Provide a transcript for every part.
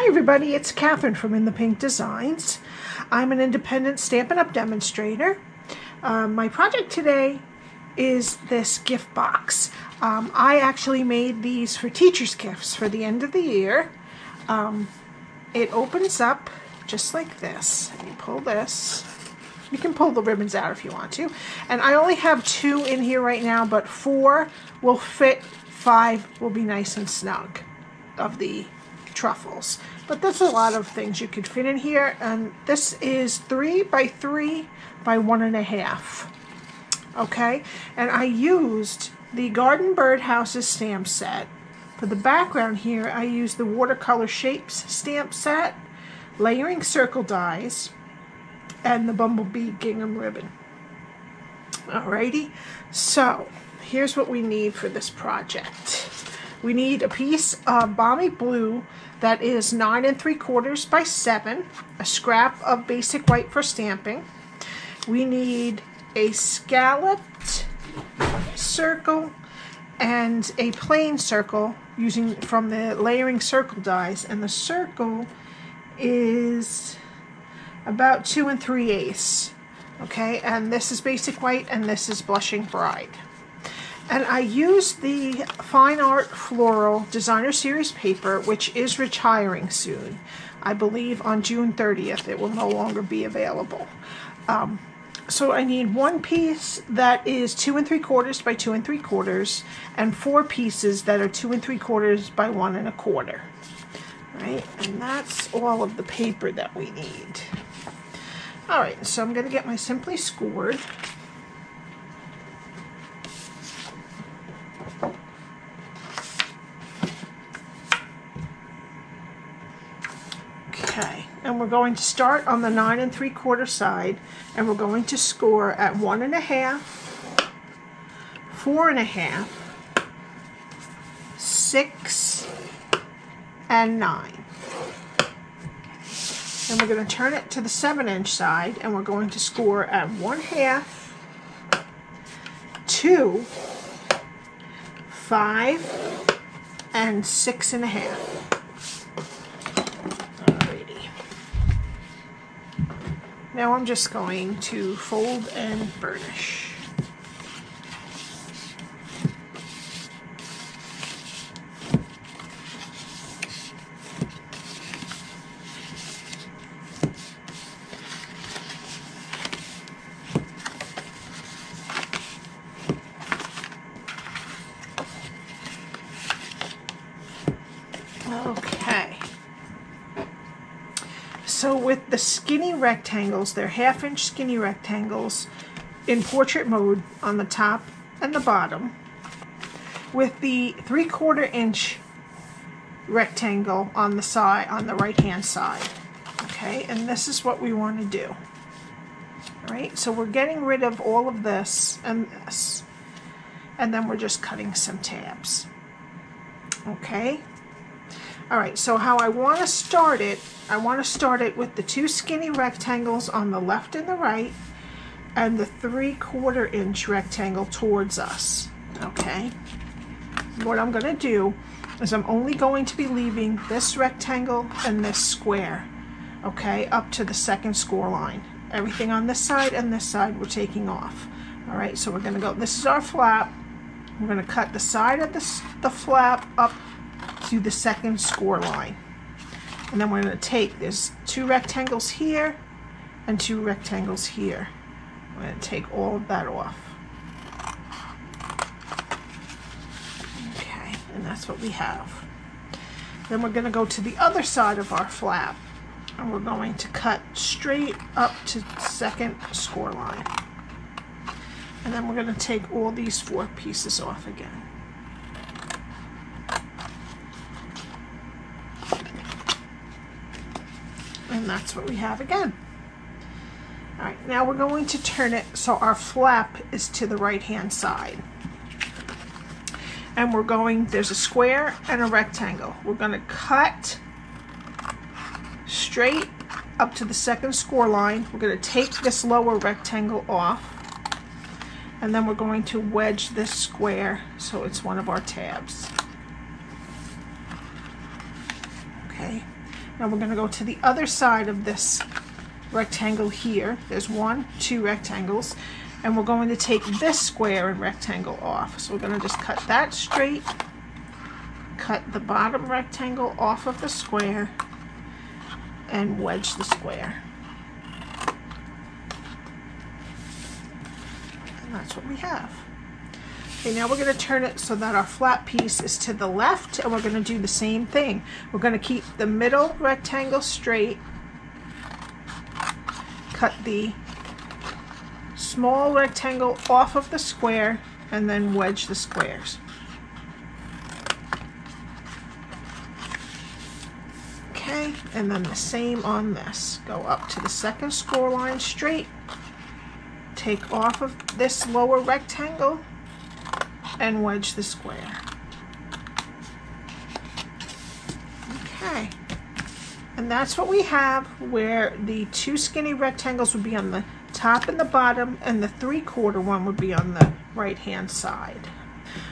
Hi everybody, it's Catherine from In the Pink Designs. I'm an independent Stampin' Up! Demonstrator. My project today is this gift box. I actually made these for teachers' gifts for the end of the year. It opens up just like this. You pull this. You can pull the ribbons out if you want to. And I only have 2 in here right now, but 4 will fit. 5 will be nice and snug of the truffles. But there's a lot of things you could fit in here, and this is 3 by 3 by 1.5. Okay, and I used the Garden Birdhouses stamp set. For the background here, I used the Watercolor Shapes stamp set, layering circle dies, and the Bumblebee Gingham ribbon. Alrighty, so here's what we need for this project. We need a piece of Balmy blue that is 9 3/4 by 7, a scrap of basic white for stamping. We need a scalloped circle and a plain circle using from the layering circle dies, and the circle is about 2 3/8. Okay, and this is basic white and this is blushing bride. And I used the Fine Art Floral Designer Series paper, which is retiring soon. I believe on June 30th it will no longer be available. So I need one piece that is 2 3/4 by 2 3/4, and 4 pieces that are 2 3/4 by 1 1/4. Right, and that's all of the paper that we need. All right, so I'm going to get my Simply Scored. Okay, and we're going to start on the 9 3/4 side, and we're going to score at 1.5, 4.5, 6, and 9. And we're going to turn it to the 7-inch side, and we're going to score at 1/2, 2, 5, and 6.5. Now I'm just going to fold and burnish. Okay. So with the skinny rectangles, they're 1/2-inch skinny rectangles in portrait mode on the top and the bottom, with the 3/4-inch rectangle on the side, on the right hand side. Okay, and this is what we want to do. All right, so we're getting rid of all of this and this, and then we're just cutting some tabs. Okay. All right, so how I want to start it, I want to start it with the 2 skinny rectangles on the left and the right, and the 3/4-inch rectangle towards us. Okay. What I'm going to do is I'm only going to be leaving this rectangle and this square, okay, up to the 2nd score line. Everything on this side and this side we're taking off. All right, so we're going to go, this is our flap. We're going to cut the side of the flap up to the 2nd score line. And then we're going to take, there's 2 rectangles here and 2 rectangles here. I'm going to take all of that off. Okay, and that's what we have. Then we're going to go to the other side of our flap, and we're going to cut straight up to 2nd score line. And then we're going to take all these 4 pieces off again. And that's what we have again. All right, now we're going to turn it so our flap is to the right hand side. And we're going, there's a square and a rectangle. We're going to cut straight up to the 2nd score line. We're going to take this lower rectangle off, and then we're going to wedge this square so it's one of our tabs. Okay. Now we're going to go to the other side of this rectangle here. There's 1, 2 rectangles, and we're going to take this square and rectangle off. So we're going to just cut that straight, cut the bottom rectangle off of the square, and wedge the square. And that's what we have. Okay, now we're going to turn it so that our flat piece is to the left, and we're going to do the same thing. We're going to keep the middle rectangle straight, cut the small rectangle off of the square, and then wedge the squares. Okay, and then the same on this. Go up to the second score line straight, take off of this lower rectangle, and wedge the square. Okay, and that's what we have, where the 2 skinny rectangles would be on the top and the bottom, and the 3/4 one would be on the right hand side.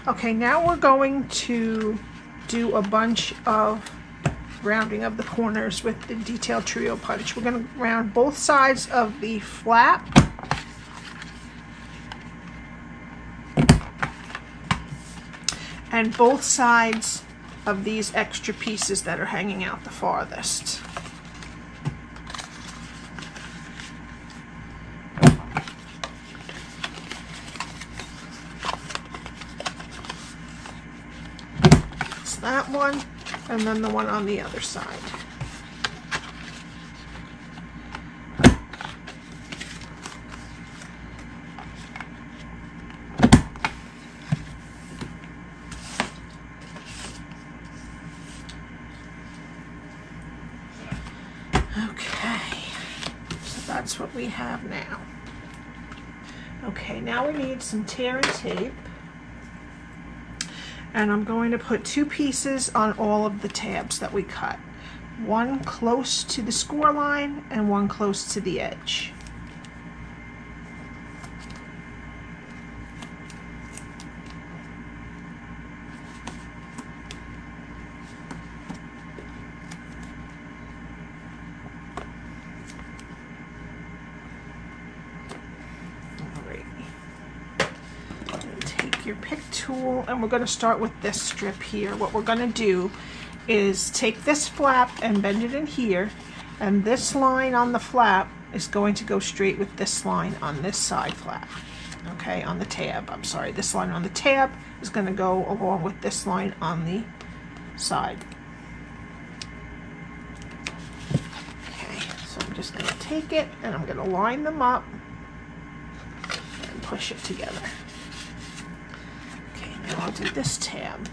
Okay, now we're going to do a bunch of rounding of the corners with the detail trio punch. We're going to round both sides of the flap, and both sides of these extra pieces that are hanging out the farthest. It's that one, and then the one on the other side. That's what we have now. Okay, now we need some tear and tape, and I'm going to put 2 pieces on all of the tabs that we cut. One close to the score line and one close to the edge. Your pick tool, and we're going to start with this strip here. What we're going to do is take this flap and bend it in here, and this line on the flap is going to go straight with this line on this side flap. Okay, on the tab, I'm sorry, this line on the tab is going to go along with this line on the side. Okay, so I'm just going to take it and I'm going to line them up and push it together. Now I'll do this tab.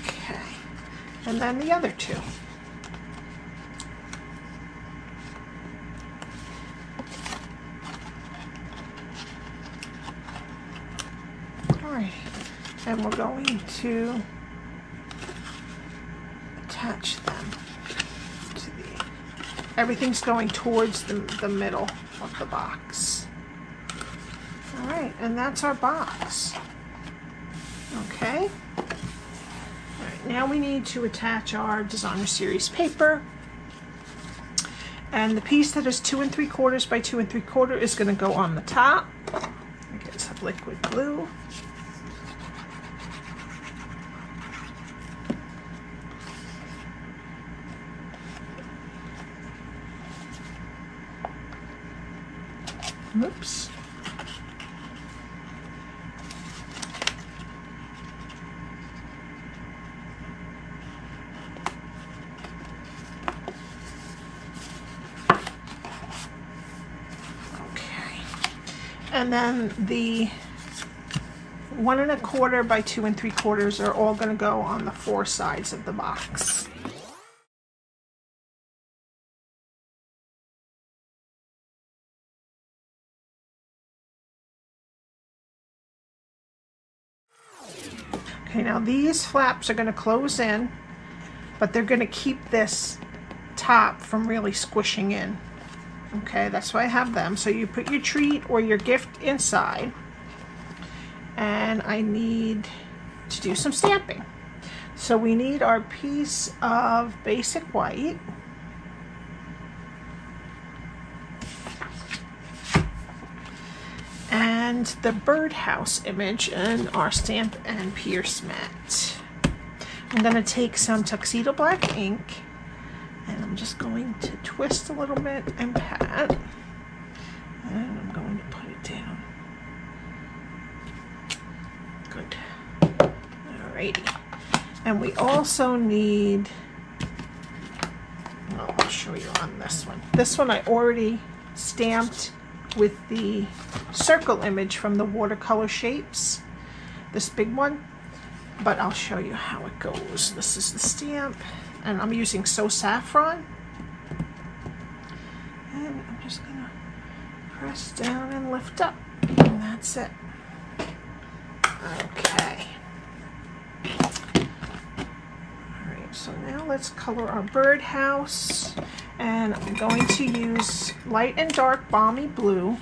Okay, and then the other 2. All right, and we're going to attach them. Everything's going towards the middle of the box. All right, and that's our box. Okay. All right, now we need to attach our designer series paper. And the piece that is 2 3/4 by 2 3/4 is going to go on the top. Get some liquid glue. Oops. Okay. And then the 1 1/4 by 2 3/4 are all going to go on the 4 sides of the box. Okay, now these flaps are going to close in, but they're going to keep this top from really squishing in. Okay, that's why I have them. So you put your treat or your gift inside, and I need to do some stamping. So we need our piece of basic white. And the birdhouse image in our Stamp and Pierce mat. I'm going to take some Tuxedo Black Ink, and I'm just going to twist a little bit and pat, and I'm going to put it down. Good. Alrighty. And we also need, well, I'll show you on this one. This one I already stamped with the circle image from the Watercolor Shapes, this big one. But I'll show you how it goes. This is the stamp, and I'm using So Saffron. And I'm just gonna press down and lift up, and that's it. Okay. Alright, so now let's color our birdhouse. And I'm going to use light and dark Balmy blue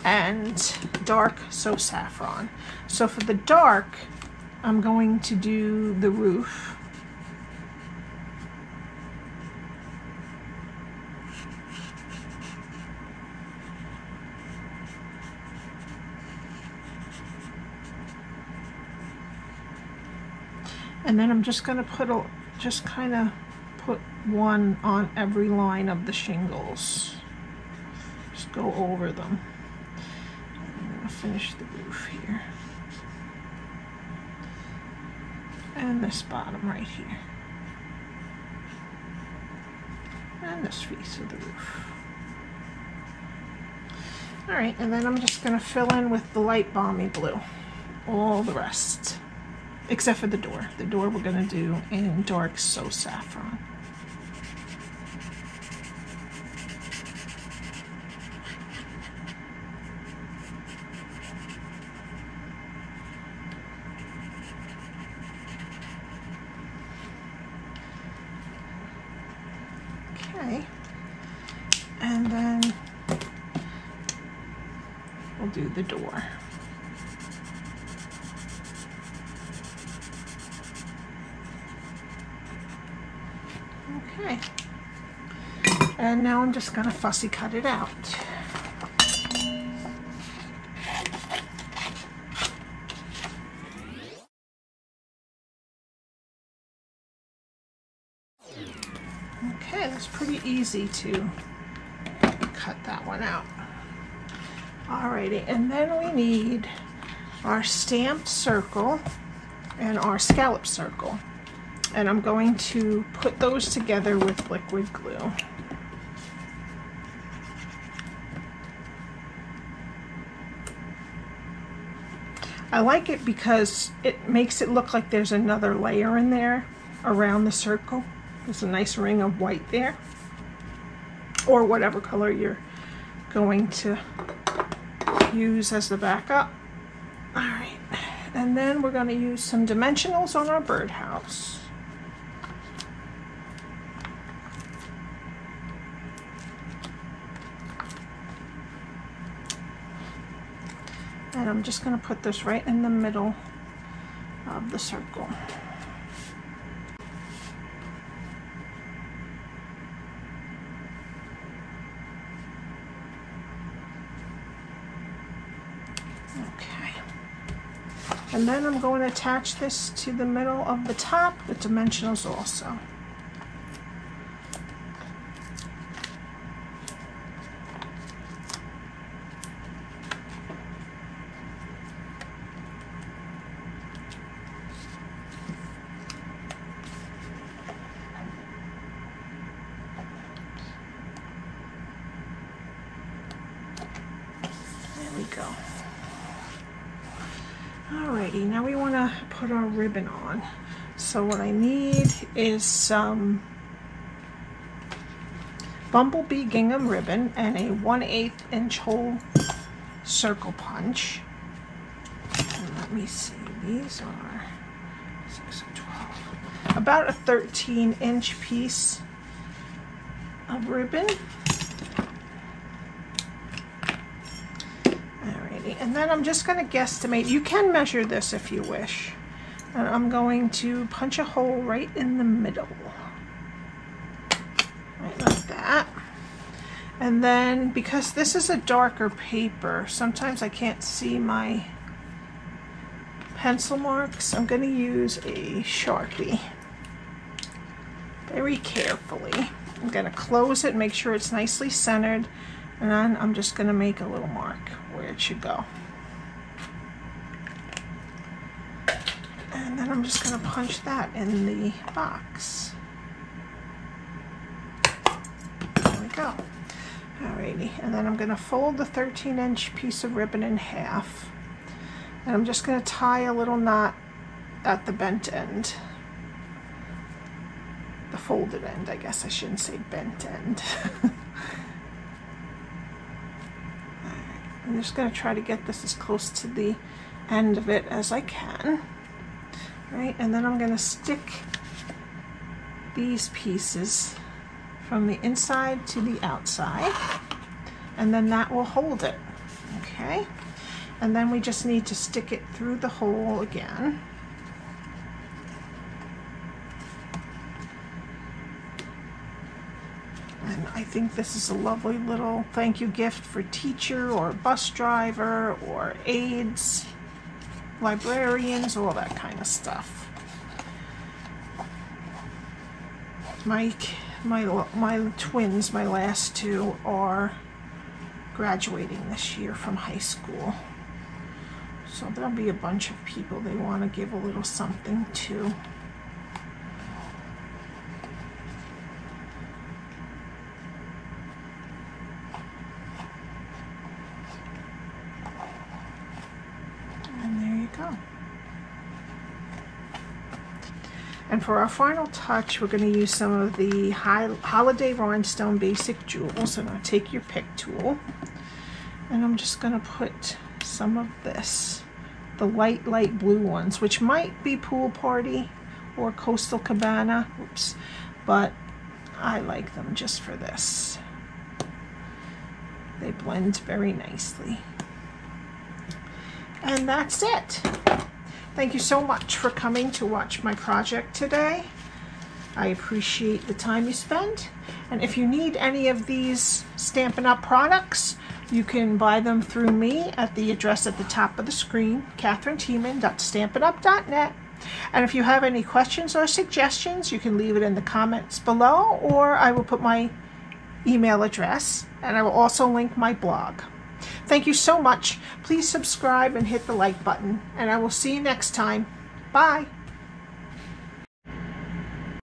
and dark So Saffron. So for the dark, I'm going to do the roof. And then I'm just going to put kind of put one on every line of the shingles. Just go over them. I'm going to finish the roof here. And this bottom right here. And this piece of the roof. Alright, and then I'm just going to fill in with the light Balmy blue. All the rest. Except for the door. The door we're going to do in dark So Saffron. Okay, and then we'll do the door. Okay, and now I'm just going to fussy cut it out. Okay, that's pretty easy to cut that one out. Alrighty, and then we need our stamped circle and our scallop circle. And I'm going to put those together with liquid glue. I like it because it makes it look like there's another layer in there around the circle. There's a nice ring of white there, or whatever color you're going to use as the backup. All right, and then we're going to use some dimensionals on our birdhouse. And I'm just going to put this right in the middle of the circle. Okay. And then I'm going to attach this to the middle of the top with dimensionals also. Go. Alrighty, now we want to put our ribbon on. So what I need is some Bumblebee gingham ribbon and a 1/8 inch hole circle punch. And let me see, these are 6 and 12. About a 13-inch piece of ribbon. Alrighty, Alrighty, and then I'm just going to guesstimate. You can measure this if you wish. And I'm going to punch a hole right in the middle. Right like that. And then, because this is a darker paper, sometimes I can't see my pencil marks, I'm going to use a Sharpie. Very carefully. I'm going to close it, make sure it's nicely centered, and then I'm just going to make a little mark where it should go. And then I'm just going to punch that in the box. There we go. Alrighty, and then I'm going to fold the 13-inch piece of ribbon in half. And I'm just going to tie a little knot at the bent end. The folded end, I guess I shouldn't say bent end. Alright, I'm just going to try to get this as close to the end of it as I can. Right, and then I'm going to stick these pieces from the inside to the outside, and then that will hold it. Okay, and then we just need to stick it through the hole again. And I think this is a lovely little thank you gift for teacher or bus driver or aides, librarians, all that kind of stuff. My twins, my last two, are graduating this year from high school. So there'll be a bunch of people they want to give a little something to. And there you go. And for our final touch, we're going to use some of the Holiday Rhinestone Basic Jewels. So now take your pick tool, and I'm just going to put some of this, the light blue ones, which might be Pool Party or Coastal Cabana, oops, but I like them just for this. They blend very nicely. And that's it. Thank you so much for coming to watch my project today. I appreciate the time you spent. And if you need any of these Stampin' Up! Products, you can buy them through me at the address at the top of the screen, katherinetiemann.stampinup.net. And if you have any questions or suggestions, you can leave it in the comments below, or I will put my email address, and I will also link my blog. Thank you so much. Please subscribe and hit the like button, and I will see you next time. Bye.